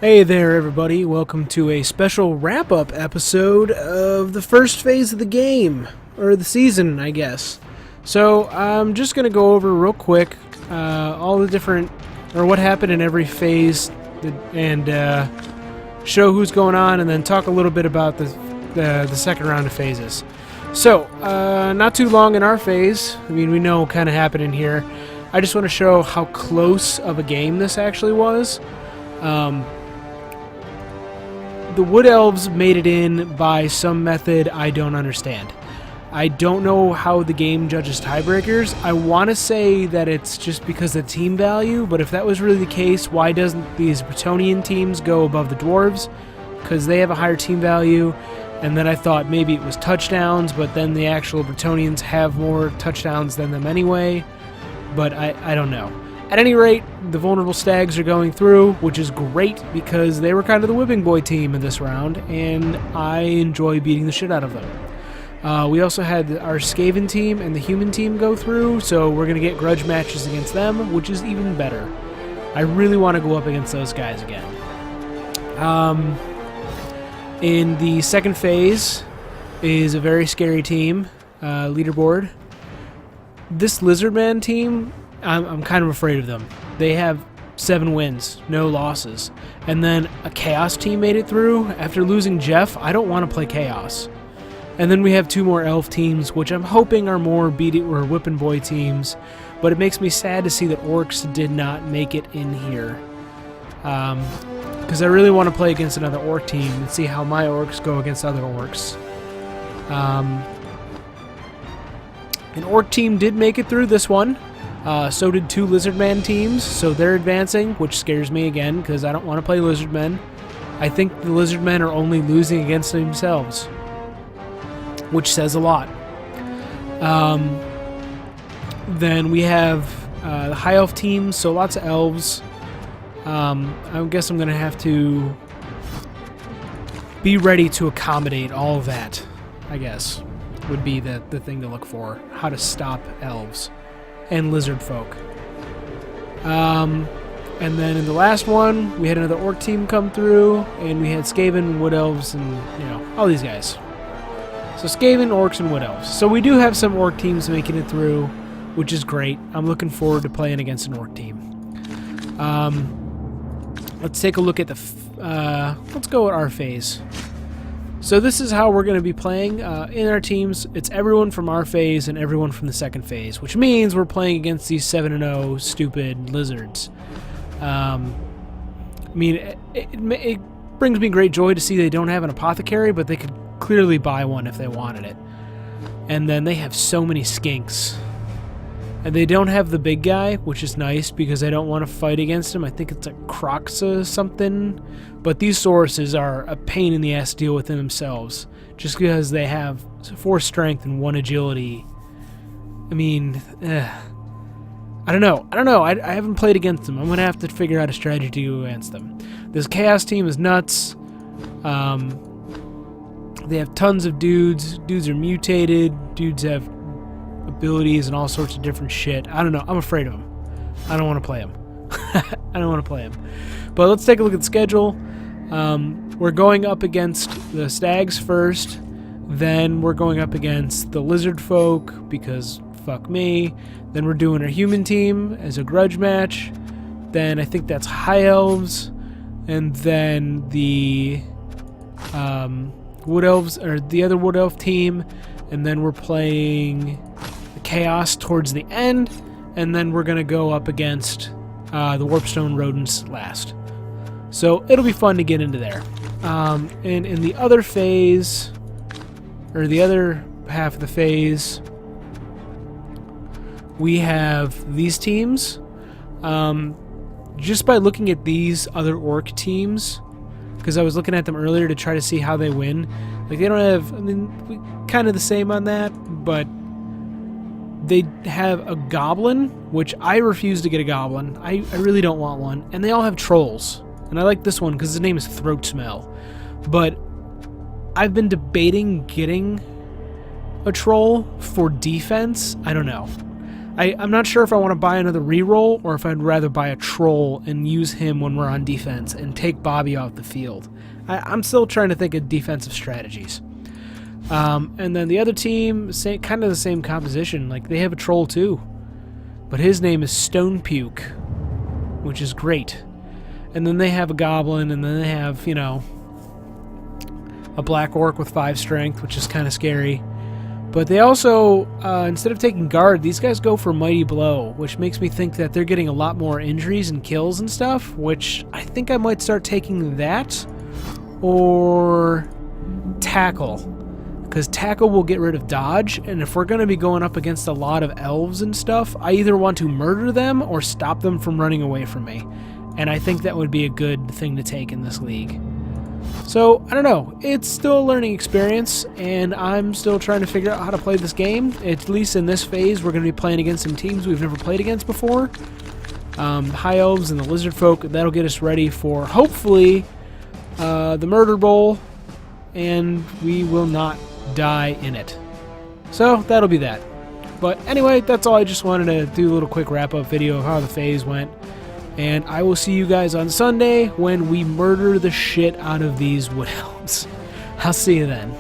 Hey there, everybody. Welcome to a special wrap-up episode of the first phase of the game, or the season, I guess. So, I'm just going to go over real quick all the different, or what happened in every phase, and show who's going on, and then talk a little bit about the second round of phases. So, not too long in our phase. I mean, we know what kind of happened in here. I just want to show how close of a game this actually was. The Wood Elves made it in by some method I don't understand. I don't know how the game judges tiebreakers. I want to say that it's just because of team value, but if that was really the case, why doesn't these Bretonnian teams go above the Dwarves? Because they have a higher team value, and then I thought maybe it was touchdowns, but then the actual Bretonnians have more touchdowns than them anyway, but I don't know. At any rate, the vulnerable stags are going through, which is great because they were kind of the whipping boy team in this round, and I enjoy beating the shit out of them. We also had our Skaven team and the human team go through, so we're going to get grudge matches against them, which is even better. I really want to go up against those guys again. In the second phase is a very scary team, leaderboard. This Lizardman team, I'm kind of afraid of them. They have 7 wins, no losses. And then a Chaos team made it through. After losing Jeff, I don't want to play Chaos. And then we have 2 more Elf teams, which I'm hoping are more or Whippin' Boy teams. But it makes me sad to see that Orcs did not make it in here. Because I really want to play against another Orc team and see how my Orcs go against other Orcs. An Orc team did make it through this one. So did 2 Lizardman teams, so they're advancing, which scares me again, because I don't want to play Lizardmen. I think the Lizardmen are only losing against themselves, which says a lot. Then we have the High Elf team, so lots of Elves. I guess I'm going to have to be ready to accommodate all of that, I guess, would be the thing to look for. How to stop Elves and lizard folk. And then in the last one, we had another Orc team come through, and we had Skaven, Wood Elves, and, you know, all these guys. So Skaven, Orcs, and Wood Elves. So we do have some Orc teams making it through, which is great. I'm looking forward to playing against an Orc team. Let's take a look at let's go with our phase. So this is how we're going to be playing in our teams. It's everyone from our phase and everyone from the second phase, which means we're playing against these 7-0 stupid lizards. I mean, it brings me great joy to see they don't have an apothecary, but they could clearly buy one if they wanted it. And then they have so many skinks. And they don't have the big guy, which is nice because I don't want to fight against him. I think it's a Croxa something. But these Sauruses are a pain in the ass to deal with in themselves. Just because they have 4 strength and 1 agility. I mean, I don't know. I haven't played against them. I'm going to have to figure out a strategy to go against them. This Chaos team is nuts. They have tons of dudes. Dudes are mutated. Dudes have abilities and all sorts of different shit. I don't know. I'm afraid of them. I don't want to play them. I don't want to play them. But let's take a look at the schedule. We're going up against the Stags first. Then we're going up against the Lizard folk because fuck me. Then we're doing our human team as a grudge match. Then I think that's High Elves. And then the Wood Elves, or the other Wood Elf team. And then we're playing the Chaos towards the end. And then we're going to go up against the Warpstone Rodents last. So it'll be fun to get into there. And in the other phase, or the other half of the phase, we have these teams. Just by looking at these other Orc teams, because I was looking at them earlier to try to see how they win. Like, they don't have, I mean, kind of the same on that, but they have a Goblin, which I refuse to get a Goblin. I really don't want one. And they all have Trolls. And I like this one because his name is Throat Smell. But I've been debating getting a Troll for defense. I don't know. I'm not sure if I want to buy another reroll or if I'd rather buy a troll and use him when we're on defense and take Bobby off the field. I'm still trying to think of defensive strategies. And then the other team, kind of the same composition. Like, they have a troll too. But his name is Stone Puke, which is great. And then they have a goblin, and then they have, you know, a black orc with 5 strength, which is kind of scary. But they also, instead of taking guard, these guys go for Mighty Blow, which makes me think that they're getting a lot more injuries and kills and stuff, which I think I might start taking that or Tackle. Because Tackle will get rid of dodge, and if we're going to be going up against a lot of elves and stuff, I either want to murder them or stop them from running away from me. And I think that would be a good thing to take in this league. So, I don't know. It's still a learning experience, and I'm still trying to figure out how to play this game. At least in this phase, we're going to be playing against some teams we've never played against before. High Elves and the Lizard Folk, that'll get us ready for, hopefully, the Murder Bowl, and we will not die in it. So, that'll be that. But anyway, that's all. I just wanted to do a little quick wrap-up video of how the phase went. And I will see you guys on Sunday when we murder the shit out of these Wood Elves. I'll see you then.